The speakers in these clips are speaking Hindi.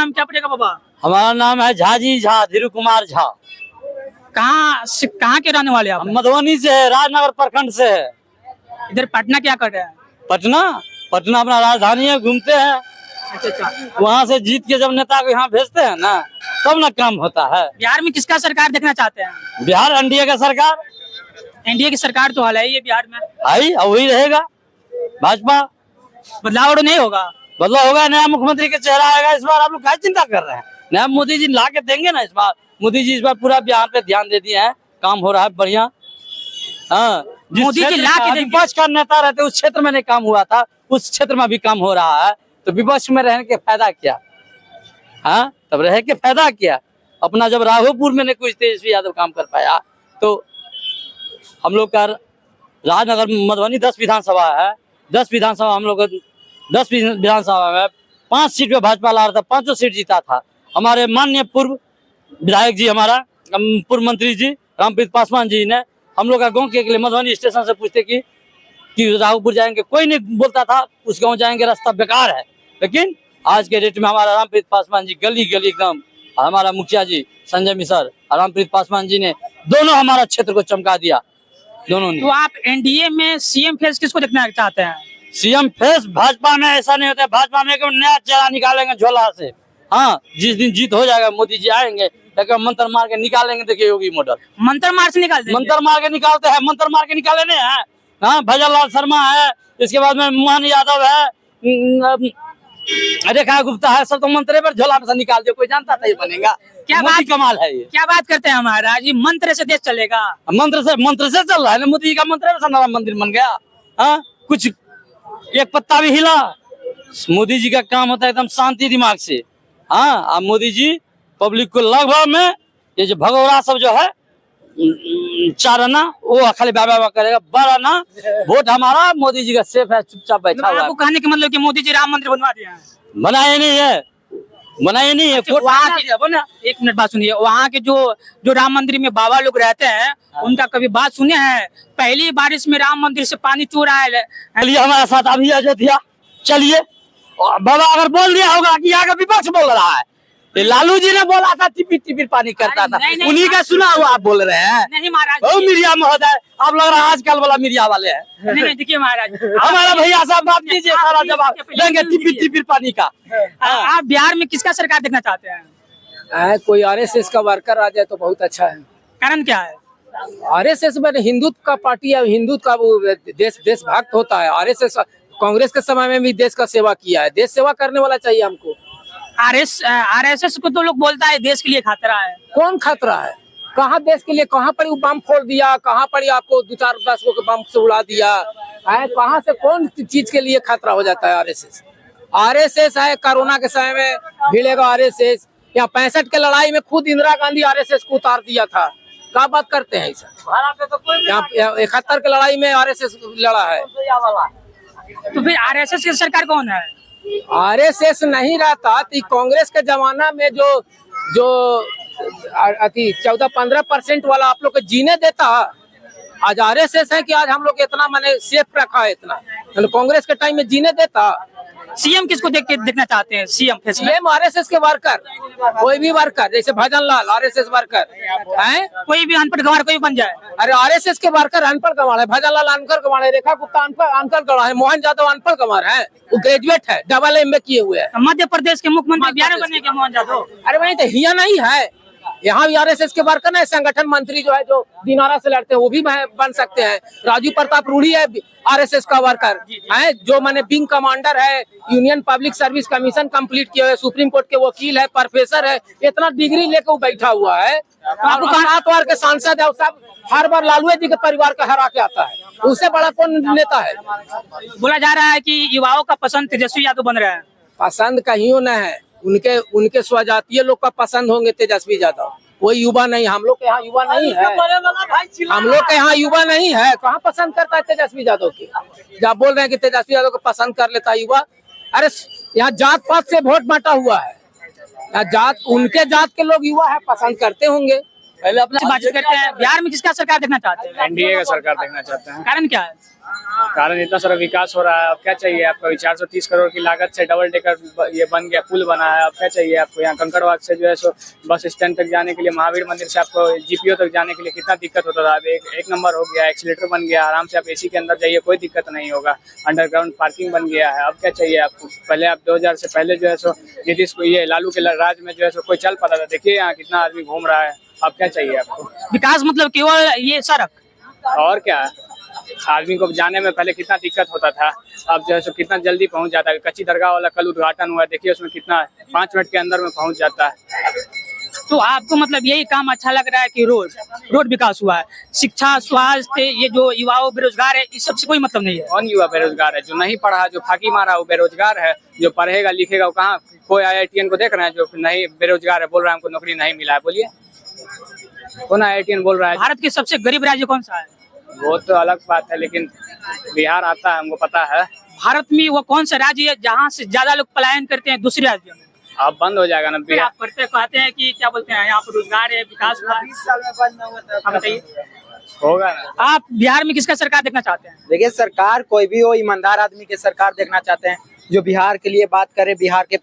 नाम क्या पड़ेगा बाबा? हमारा नाम है झा जी, झा धीरू कुमार झा। कहाँ के रहने वाले आप? मधुबनी से है, राजनगर प्रखंड से है। इधर पटना क्या कर रहे हैं? पटना अपना राजधानी है, घूमते हैं। अच्छा। वहाँ से जीत के जब नेता को यहाँ भेजते हैं ना, तब ना काम होता है। बिहार में किसका सरकार देखना चाहते हैं? बिहार एनडीए का सरकार। एनडीए की सरकार तो हाल है ये बिहार में। वही रहेगा भाजपा। बदलाव नहीं होगा? बदलाव होगा, नया मुख्यमंत्री का चेहरा आएगा इस बार। आप लोग क्या चिंता कर रहे हैं? नया मोदी जी ला के देंगे ना इस बार। मोदी जी इस बार पूरा बिहार पे ध्यान दे दिए हैं, काम हो रहा है बढ़िया। हाँ, मोदी जी ला के विपक्ष का नेता रहते उस क्षेत्र में नहीं काम हुआ था, उस क्षेत्र में भी काम हो रहा है। तो विपक्ष में रहने के फायदा क्या? हाँ, तब रह के फायदा क्या? अपना जब राघोपुर में नहीं कुछ तेजस्वी यादव काम कर पाया, तो हम लोग का राजनगर मधुबनी 10 विधानसभा है। 10 विधानसभा हम लोग 10 विधानसभा में 5 सीट पे भाजपा ला रहा था, 5 सीट जीता था। हमारे माननीय पूर्व विधायक जी, हमारा पूर्व मंत्री जी रामप्रीत पासवान जी ने हम लोग का गाँव के लिए मधुबनी स्टेशन से पूछते कि राघोपुर जाएंगे, कोई नहीं बोलता था उस गाँव जाएंगे, रास्ता बेकार है। लेकिन आज के डेट में हमारा रामप्रीत पासवान जी गली गली एकदम, हमारा मुखिया जी संजय मिश्र और रामप्रीत पासवान जी ने दोनों हमारा क्षेत्र को चमका दिया, दोनों ने। तो आप एनडीए में सीएम फेस किसको देखना चाहते हैं? सीएम फेस भाजपा में ऐसा नहीं होता है। भाजपा में एक नया चेहरा निकालेंगे झोला से। हाँ, जिस दिन जीत हो जाएगा मोदी जी आएंगे, मंत्र मार के निकालेंगे। देखिए योगी मॉडल मंत्र मार से निकाल देंगे। मंत्र मार के निकालते हैं, मंत्र मार के निकाले नहीं है। हाँ, भजन लाल शर्मा है, इसके बाद में मोहन यादव है, रेखा गुप्ता है, सब तो मंत्र पर झोला से निकाल दे। कोई जानता था ये बनेगा? क्या बात कमाल है ये? क्या बात करते हैं महाराज? ये मंत्र से देश चलेगा? मंत्र से चल रहा है ना। मोदी जी का मंत्र से नया मंदिर बन गया। हाँ, कुछ एक पत्ता भी हिला। मोदी जी का काम होता है एकदम शांति दिमाग से। हाँ, अब मोदी जी पब्लिक को लगभग में ये जो भगोड़ा सब जो है 4 आना वो खाली बाबा करेगा, 12 आना वोट हमारा। मोदी जी का सेफ है, चुपचाप बैठा हुआ है। आपको कहने का मतलब कि मोदी जी राम मंदिर बनवा दिए हैं? बनाए नहीं है। एक मिनट बात सुनिए। वहाँ के जो राम मंदिर में बाबा लोग रहते हैं, उनका कभी बात सुने हैं? पहली बारिश में राम मंदिर से पानी चोर आया चलिए हमारे साथ अभी अयोध्या चलिए। बाबा अगर बोल दिया होगा कि यहाँ का विपक्ष बोल रहा है, लालू जी ने बोला था टिपिर टिपिर पानी करता था, उन्हीं का सुना हुआ आप बोल रहे हैं? नहीं महाराज, मीडिया महोदय आप लग रहा है आजकल वाला मीडिया वाले हैं। नहीं देखिए महाराज, हमारा भैया साहब बात कीजिए, सारा जवाब देंगे टिपिर टिपिर पानी का। आप बिहार में किसका सरकार देखना चाहते हैं? कोई आरएसएस का वर्कर आ जाए तो बहुत अच्छा है। कारण क्या है? आरएसएस में हिंदुत्व का पार्टी है, हिंदुत्व का वो देशभक्त होता है। आरएसएस कांग्रेस के समय में भी देश का सेवा किया है। देश सेवा करने वाला चाहिए हमको। आरएसएस को तो लोग बोलता है देश के लिए खतरा है। कौन खतरा है? कहाँ देश के लिए? कहाँ पर बम फोड़ दिया? कहाँ पर आपको 2-4-10 को बम से उड़ा दिया है? कहाँ से कौन चीज के लिए खतरा हो जाता है आरएसएस है। कोरोना के समय में भिड़ेगा आरएसएस। या 65 के लड़ाई में खुद इंदिरा गांधी आरएसएस को उतार दिया था। क्या बात करते हैं ऐसा? 71 के लड़ाई में आरएसएस लड़ा है। तो फिर आरएसएस की सरकार कौन है? आरएसएस नहीं रहता तो कांग्रेस के जमाना में जो 14-15% वाला आप लोग को जीने देता, आज आरएसएस है कि आज हम लोग इतना माने सेफ रखा है इतना। कांग्रेस के टाइम में जीने देता। सीएम किसको देखना चाहते हैं? सीएम आरएसएस के वर्कर, कोई भी वर्कर, जैसे भजन लाल आरएसएस वर्कर है। कोई भी अनपढ़ गंवार कोई बन जाए। अरे आरएसएस के वर्कर अनपढ़ गंवार है। भजन लाल अनपढ़ गंवार है, रेखा गुप्ता अनपढ़ गंवार है, मोहन यादव अनपढ़ गंवार है। वो ग्रेजुएट है, डबल MA किए हुए हैं। मध्य प्रदेश के मुख्यमंत्री बिहार में बने क्या मोहन यादव? अरे वही तो हिया नहीं है। यहाँ भी आरएसएस के वर्कर ना, संगठन मंत्री जो है जो दिनारा से लड़ते हैं वो भी बन सकते हैं। राजू प्रताप रूढ़ी है आरएसएस का वर्कर है, जो माने विंग कमांडर है, union public service commission complete किए हुए, सुप्रीम कोर्ट के वकील है, प्रोफेसर है, इतना डिग्री लेकर वो बैठा हुआ है। आपको 7 बार के सांसद है, सब हर बार लालू जी के परिवार का हरा के आता है। उससे बड़ा कौन नेता है? बोला जा रहा है कि युवाओं का पसंद तेजस्वी यादव बन रहा है। पसंद कहीं न है, उनके स्वजातीय लोग का पसंद होंगे तेजस्वी यादव। कोई युवा नहीं, हम लोग के यहाँ युवा नहीं है। हम लोग के यहाँ युवा नहीं है। कहाँ पसंद करता है तेजस्वी यादव की? जब बोल रहे हैं कि तेजस्वी यादव को पसंद कर लेता है युवा। अरे यहाँ जात पात से वोट बांटा हुआ है। जात, उनके जात के लोग युवा है, पसंद करते होंगे। पहले अपना बातचीत करते हैं। बिहार में किसका सरकार देखना चाहते हैं? एनडीए का सरकार देखना चाहते हैं। कारण क्या है? कारण इतना सारा विकास हो रहा है, अब क्या चाहिए आपको? 430 करोड़ की लागत से डबल डेकर ये बन गया, पुल बना है, अब क्या चाहिए आपको? यहाँ कंकड़बाग से जो है सो बस स्टैंड तक जाने के लिए, महावीर मंदिर से आपको जीपीओ तक जाने के लिए कितना दिक्कत होता था। अब एक नंबर हो गया, एक्सीलेटर बन गया, आराम से आप एसी के अंदर जाइए, कोई दिक्कत नहीं होगा। अंडरग्राउंड पार्किंग बन गया है। अब क्या चाहिए आपको? पहले आप 2000 से पहले जो है सो नीतीश को, ये लालू के राज में जो है सो कोई चल पाता था। देखिए यहाँ कितना आदमी घूम रहा है। अब क्या चाहिए आपको? विकास मतलब केवल ये सड़क? और क्या, आदमी को जाने में पहले कितना दिक्कत होता था, अब जो है सो कितना जल्दी पहुंच जाता है। कच्ची दरगाह वाला कल उद्घाटन हुआ, देखिए उसमें कितना 5 मिनट के अंदर में पहुंच जाता है। तो आपको मतलब यही काम अच्छा लग रहा है कि रोड विकास हुआ है? शिक्षा, स्वास्थ्य, ये जो युवाओं बेरोजगार है, इस सबसे कोई मतलब नहीं है? कौन युवा बेरोजगार है? जो नहीं पढ़ा, जो फाकी मारा, वो बेरोजगार है। जो पढ़ेगा लिखेगा वो कहाँ? कोई IITN को देख रहे हैं जो नहीं बेरोजगार है, बोल रहा है हमको नौकरी नहीं मिला है? बोलिए, कौन IITN बोल रहा है? भारत के सबसे गरीब राज्य कौन सा है? वो तो अलग बात है, लेकिन बिहार आता है, हमको पता है। भारत में वो कौन सा राज्य है जहाँ से ज्यादा लोग पलायन करते हैं दूसरे राज्यों में? अब बंद हो जाएगा ना फिर बिहार। आप पढ़ते कहते हैं कि क्या बोलते हैं, यहाँ पर रोजगार है, विकास हुआ है। 20 साल में बंद होगा आप बताइए, होगा ना। आप बिहार में किसका सरकार देखना चाहते हैं? देखिए, सरकार कोई भी हो, ईमानदार आदमी की सरकार देखना चाहते हैं, जो बिहार के लिए बात करे, बिहार के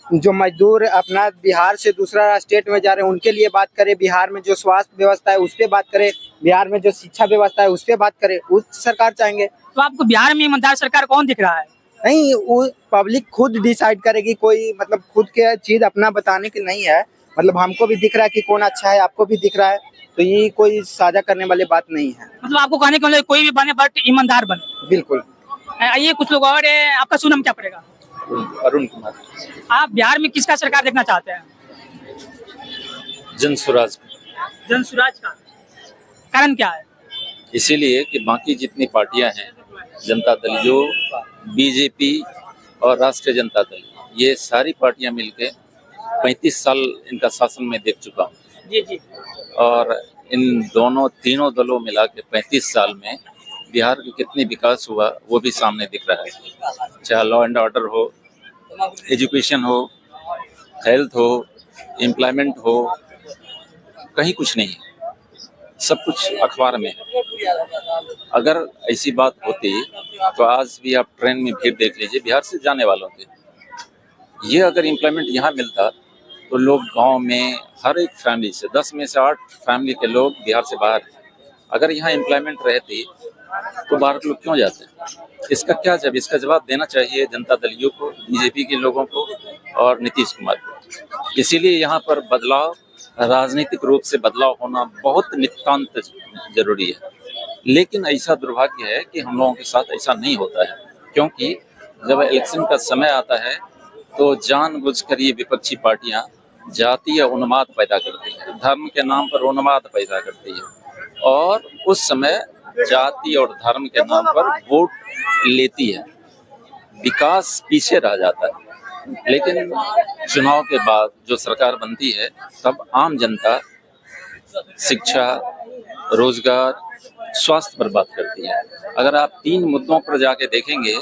जो मजदूर अपना बिहार से दूसरा स्टेट में जा रहे हैं उनके लिए बात करे, बिहार में जो स्वास्थ्य व्यवस्था है उस पर बात करे, बिहार में जो शिक्षा व्यवस्था है उस पर बात करे, उस सरकार चाहेंगे। तो आपको बिहार में ईमानदार सरकार कौन दिख रहा है? नहीं, वो पब्लिक खुद डिसाइड करेगी, कोई मतलब खुद के चीज अपना बताने की नहीं है। मतलब हमको भी दिख रहा है कि कौन अच्छा है, आपको भी दिख रहा है, तो ये कोई साझा करने वाली बात नहीं है। मतलब आपको कहने का मतलब कोई भी बने बट ईमानदार बने। बिल्कुल। आइए कुछ लोग और है, आपका शुभ नाम क्या पड़ेगा? अरुण कुमार। आप बिहार में किसका सरकार देखना चाहते हैं? जन स्वराज, जन स्वराज का कारण क्या है? इसीलिए कि बाकी जितनी पार्टियां हैं, जनता दल, जो बीजेपी और राष्ट्रीय जनता दल, ये सारी पार्टियां मिलके 35 साल इनका शासन में देख चुका हूँ। जी जी। और इन तीनों दलों मिला के 35 साल में बिहार का कितनी विकास हुआ वो भी सामने दिख रहा है। चाहे लॉ एंड ऑर्डर हो, एजुकेशन हो, हेल्थ हो, एम्प्लॉयमेंट हो, कहीं कुछ नहीं है, सब कुछ अखबार में है। अगर ऐसी बात होती तो आज भी आप ट्रेन में भीड़ देख लीजिए बिहार से जाने वालों की। ये अगर एम्प्लॉयमेंट यहाँ मिलता तो लोग गांव में हर एक फैमिली से 10 में से 8 फैमिली के लोग बिहार से बाहर हैं। अगर यहाँ एम्प्लॉयमेंट रहती तो बाहर के लोग क्यों जाते हैं? इसका क्या जवाब? इसका जवाब देना चाहिए जनता दलियों को, बीजेपी के लोगों को और नीतीश कुमार को। इसीलिए यहाँ पर बदलाव, राजनीतिक रूप से बदलाव होना बहुत नितांत जरूरी है। लेकिन ऐसा दुर्भाग्य है कि हम लोगों के साथ ऐसा नहीं होता है, क्योंकि जब इलेक्शन का समय आता है तो जानबूझकर ये विपक्षी पार्टियां जातीय उन्माद पैदा करती है, धर्म के नाम पर उन्माद पैदा करती है और उस समय जाति और धर्म के नाम पर वोट लेती है। विकास पीछे रह जाता है। लेकिन चुनाव के बाद जो सरकार बनती है तब आम जनता शिक्षा, रोजगार, स्वास्थ्य पर बात करती है। अगर आप 3 मुद्दों पर जाके देखेंगे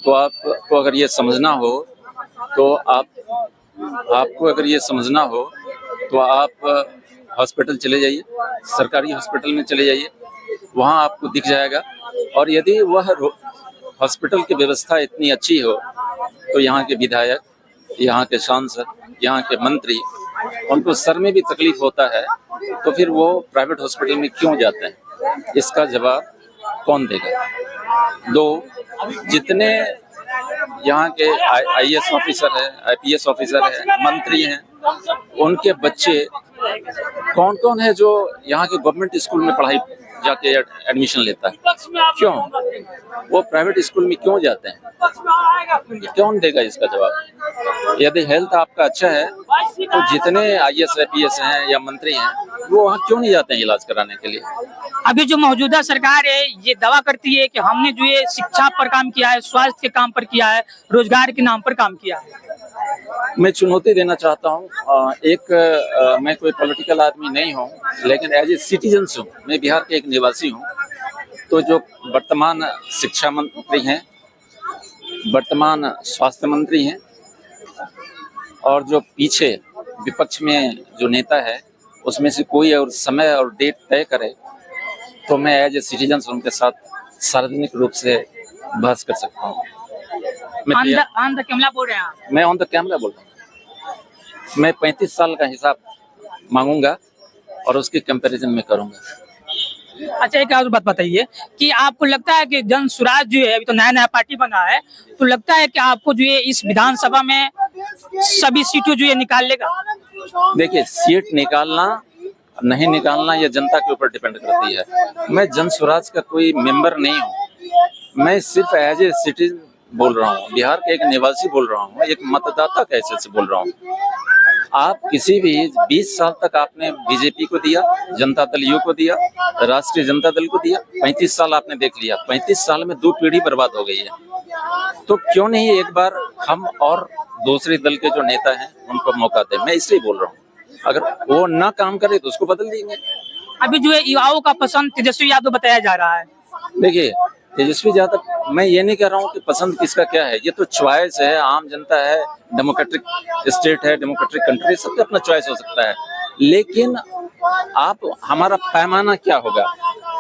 तो आपको अगर ये समझना हो तो आपको अगर ये समझना हो तो आप हॉस्पिटल चले जाइए, सरकारी हॉस्पिटल में चले जाइए, वहाँ आपको दिख जाएगा। और यदि वह हॉस्पिटल की व्यवस्था इतनी अच्छी हो तो यहाँ के विधायक, यहाँ के सांसद, यहाँ के मंत्री, उनको सर में भी तकलीफ होता है तो फिर वो प्राइवेट हॉस्पिटल में क्यों जाते हैं? इसका जवाब कौन देगा? 2, जितने यहाँ के IAS ऑफिसर है, IPS ऑफिसर है, मंत्री हैं, उनके बच्चे कौन कौन है जो यहाँ के गवर्नमेंट स्कूल में पढ़ाई जाके एडमिशन लेता है? क्यों वो प्राइवेट स्कूल में क्यों जाते हैं? कौन देगा इसका जवाब? यदि हेल्थ आपका अच्छा है तो जितने IAS IPS हैं या मंत्री हैं वो वहाँ क्यों नहीं जाते हैं इलाज कराने के लिए? अभी जो मौजूदा सरकार है ये दावा करती है कि हमने जो ये शिक्षा पर काम किया है, स्वास्थ्य के काम पर किया है, रोजगार के नाम पर काम किया है। मैं चुनौती देना चाहता हूँ। मैं कोई पॉलिटिकल आदमी नहीं हूँ, लेकिन एज ए सिटीजन हूँ, मैं बिहार के एक निवासी हूँ। तो जो वर्तमान शिक्षा मंत्री हैं, वर्तमान स्वास्थ्य मंत्री हैं और जो पीछे विपक्ष में जो नेता है उसमें से कोई और समय और डेट तय करे तो मैं एज ए सिटीजन उनके साथ सार्वजनिक रूप से बहस कर सकता हूँ। ऑन द कैमरा बोल रहे हैं आप। मैं ऑन द कैमरा बोल रहा हूँ। मैं 35 साल का हिसाब मांगूंगा और उसकी कंपैरिजन में करूंगा। अच्छा, एक और बात बताइए कि आपको लगता है कि जन स्वराज जो है, अभी तो नया नया पार्टी बना है, तो लगता है कि आपको जो है इस विधानसभा में सभी सीटों जो है निकाल लेगा? देखिए, सीट निकालना नहीं निकालना ये जनता के ऊपर डिपेंड करती है। मैं जन स्वराज का कोई मेंबर नहीं हूँ, मैं सिर्फ एज ए सिटीजन बोल रहा हूँ, बिहार के एक निवासी बोल रहा हूँ, एक मतदाता के हैसियत से बोल रहा हूँ। आप किसी भी 20 साल तक आपने बीजेपी को दिया, जनता दल यू को दिया, राष्ट्रीय जनता दल को दिया, 35 साल आपने देख लिया, 35 साल में 2 पीढ़ी बर्बाद हो गई है। तो क्यों नहीं एक बार हम और दूसरे दल के जो नेता हैं उनको मौका दें। मैं इसलिए बोल रहा हूँ, अगर वो ना काम करे तो उसको बदल देंगे। अभी जो है युवाओं का पसंद तेजस्वी यादव बताया जा रहा है। देखिए, तेजस्वी यादव, मैं ये नहीं कह रहा हूँ कि पसंद किसका क्या है, ये तो चॉइस है, आम जनता है, डेमोक्रेटिक स्टेट है, डेमोक्रेटिक कंट्री, सबका अपना चॉइस हो सकता है। लेकिन आप, हमारा पैमाना क्या होगा,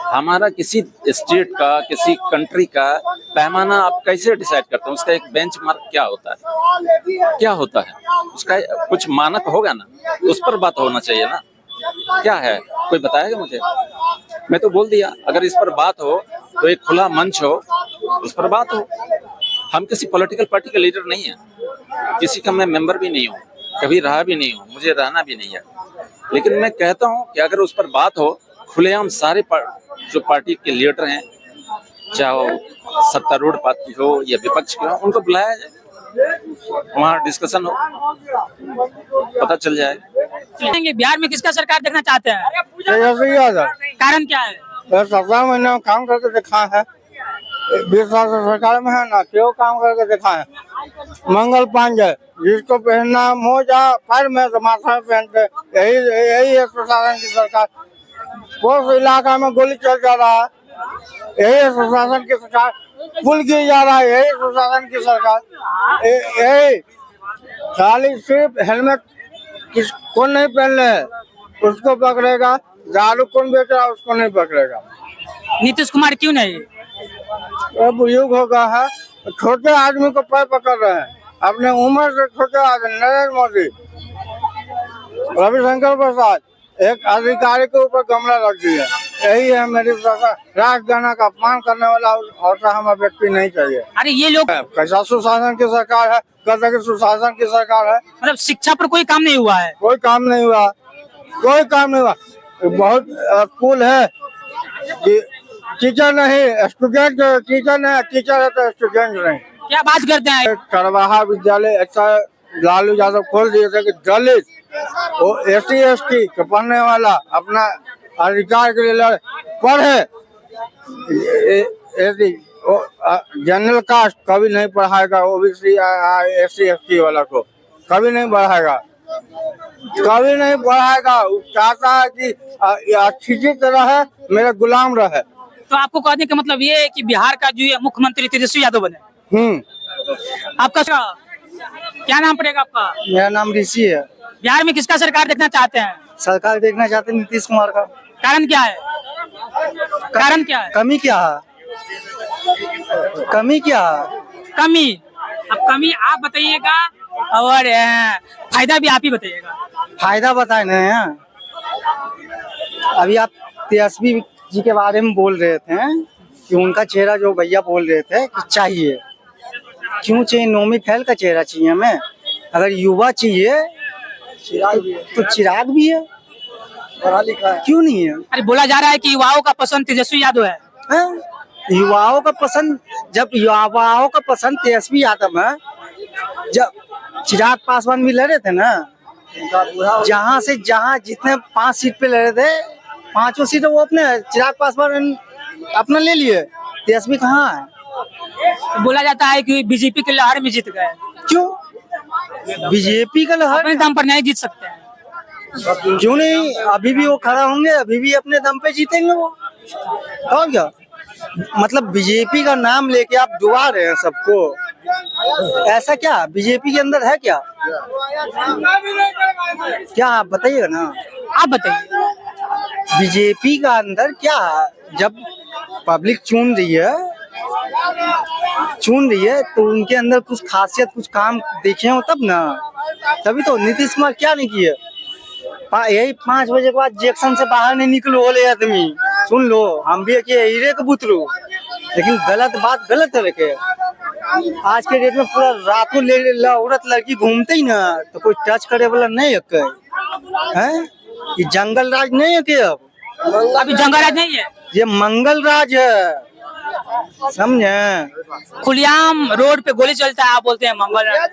हमारा किसी स्टेट का, किसी कंट्री का पैमाना आप कैसे डिसाइड करते हैं? उसका एक बेंचमार्क क्या होता है, क्या होता है उसका कुछ मानक होगा ना, उस पर बात होना चाहिए ना। क्या है, कोई बताएगा मुझे? मैं तो बोल दिया, अगर इस पर बात हो तो एक खुला मंच हो, उस पर बात हो। हम किसी पॉलिटिकल पार्टी का लीडर नहीं है, किसी का मैं मेंबर भी नहीं हूँ, कभी रहा भी नहीं हूँ, मुझे रहना भी नहीं है। लेकिन मैं कहता हूँ कि अगर उस पर बात हो, खुलेआम सारे जो पार्टी के लीडर हैं, चाहे वो सत्तारूढ़ पार्टी हो या विपक्ष के हो, उनको बुलाया जाए, वहाँ डिस्कशन हो, पता चल जाए। बिहार में किसका सरकार देखना चाहते हैं? तेजस्वी यादव। कारण क्या है? 17 महीने में काम करके दिखा है, 20 साल से सरकार में है ना, क्यों काम करके दिखा है। मंगल पांडे, जिसको पहनना मोजा पैर में तो माथा में पहनते, यही है प्रशासन की सरकार। उस इलाका में गोली चल जा रहा है, यही है प्रशासन की सरकार। पुल गिर जा रहा है, यही प्रशासन की सरकार। यही खाली सिर्फ हेलमेट किसको नहीं पहन ले उसको पकड़ेगा, दारू कौन बेच रहा है उसको नहीं पकड़ेगा। नीतीश कुमार क्यों नहीं? अब युग हो गया है, छोटे आदमी को पैर पकड़ रहे हैं, अपने उम्र से छोटे आदमी। नरेंद्र मोदी, रविशंकर प्रसाद, एक अधिकारी के ऊपर गमला रख दिया। यही है मेरी सरकार। राजगाना का अपमान करने वाला और हम व्यक्ति नहीं चाहिए। अरे ये लोग, कैसा सुशासन की सरकार है, कहते कि सुशासन की सरकार है। मतलब शिक्षा पर कोई काम नहीं हुआ है? कोई काम नहीं हुआ, कोई काम नहीं हुआ। बहुत कूल है कि टीचर नहीं स्टूडेंट, टीचर नहीं, टीचर है तो स्टूडेंट नहीं। क्या बात करते हैं? चरवाहा विद्यालय ऐसा लालू यादव खोल दिए थे कि दलित वो SC ST के पढ़ने वाला अपना अधिकार के लिए पढ़े। जनरल कास्ट कभी नहीं पढ़ाएगा, OBC SC ST वाला को कभी नहीं पढ़ाएगा, कभी नहीं पढ़ाएगा। वो चाहता है कि अच्छी तरह है, मेरा गुलाम रहे। तो आपको कहने का मतलब ये है कि बिहार का जो है मुख्यमंत्री तेजस्वी यादव बने। आपका क्या नाम पड़ेगा आपका? मेरा नाम ऋषि है। बिहार में किसका सरकार देखना चाहते हैं? सरकार देखना चाहते हैं नीतीश कुमार का। कारण क्या है? कारण क्या है? कमी क्या है, कमी क्या है? कमी, अब कमी आप बताइएगा और फायदा भी आप ही बताइएगा। फायदा बताए नहीं है। अभी आप तेजस्वी जी के बारे में बोल रहे थे कि उनका चेहरा जो भैया बोल रहे थे कि चाहिए, क्यों चाहिए? नौमी फैल का चेहरा चाहिए हमें। अगर युवा चाहिए तो चिराग भी है, पढ़ा लिखा है, क्यों नहीं है? अरे बोला जा रहा है कि युवाओं का पसंद तेजस्वी यादव है। युवाओं का पसंद, जब युवाओं का पसंद तेजस्वी यादव है, जब चिराग पासवान भी लड़े थे ना, जहाँ से जहाँ जितने 5 सीट पे लड़े थे, 5 सीट वो अपने चिराग पासवान अपना ले लिए। तेजस्वी कहाँ है? बोला जाता है कि बीजेपी के लहर में जीत गए। क्यों? बीजेपी का लहर अपने दम पर नहीं जीत सकते हैं? क्यों नहीं? अभी भी वो खड़ा होंगे, अभी भी अपने दम पे जीतेंगे वो। और क्या मतलब, बीजेपी का नाम लेके आप डुबा रहे हैं सबको। ऐसा क्या बीजेपी के अंदर है क्या? क्या आप बताइएगा ना। आप बताइए। बीजेपी का अंदर क्या है, जब पब्लिक चुन रही है तो उनके अंदर कुछ खासियत, कुछ काम देखे हो तब ना। तभी तो नीतीश कुमार क्या नहीं किए, यही 5 बजे के बाद जैक्सन से बाहर नहीं निकलो बोले आदमी। सुन लो, हम भी हीरे के बुतरू, लेकिन गलत बात गलत रखे। आज के डेट में पूरा रातों औरत लड़की घूमते ही ना, तो कोई टच करे वाला नहीं है। ये जंगल राज नहीं है कि अब अभी जंगल राज नहीं है, ये मंगल राज है, समझे। खुलेआम रोड पे गोली चलता है, आप बोलते हैं मंगल राज।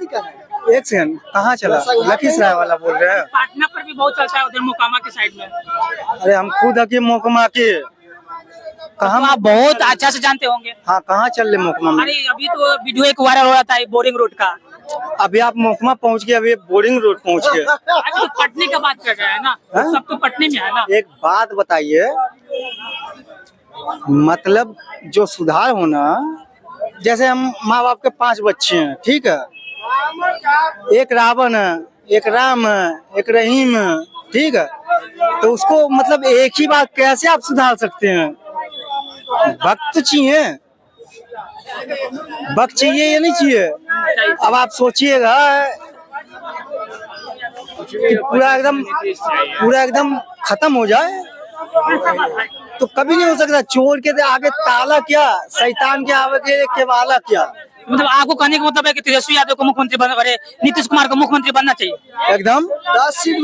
एक सेकंड, कहाँ चला? लखीसराय वाला बोल रहे हैं? पाटना पर भी बहुत चलता है, उधर मोकामा के साइड में। अरे हम खुद हकीम मोकमा के, कहाँ आप बहुत अच्छा से जानते होंगे। हाँ, कहाँ चल रहे मोकमा में? अरे अभी तो वीडियो एक वायरल हो रहा था बोरिंग रोड का। अभी आप मोकमा पहुँच गए, अभी बोरिंग रोड पहुँच गए। अभी तो पटने का बात कर रहे हैं ना, हाँ? सब तो पटने में है ना। एक बात बताइए, मतलब जो सुधार होना, जैसे हम माँ बाप के 5 बच्चे हैं, ठीक है, एक रावण है, एक राम है, एक रहीम है, ठीक है, तो उसको मतलब एक ही बात कैसे आप सुधार सकते हैं? वक्त चाहिए, वक्त चाहिए या नहीं चाहिए? अब आप सोचिएगा कि पूरा एकदम खत्म हो जाए तो कभी नहीं हो सकता। चोर के आगे ताला क्या, शैतान के आगे केवाला क्या। मतलब आपको कहने का मतलब है कि तेजस्वी यादव को मुख्यमंत्री बना, अरे नीतीश कुमार को मुख्यमंत्री बनना चाहिए एकदम 10 सीट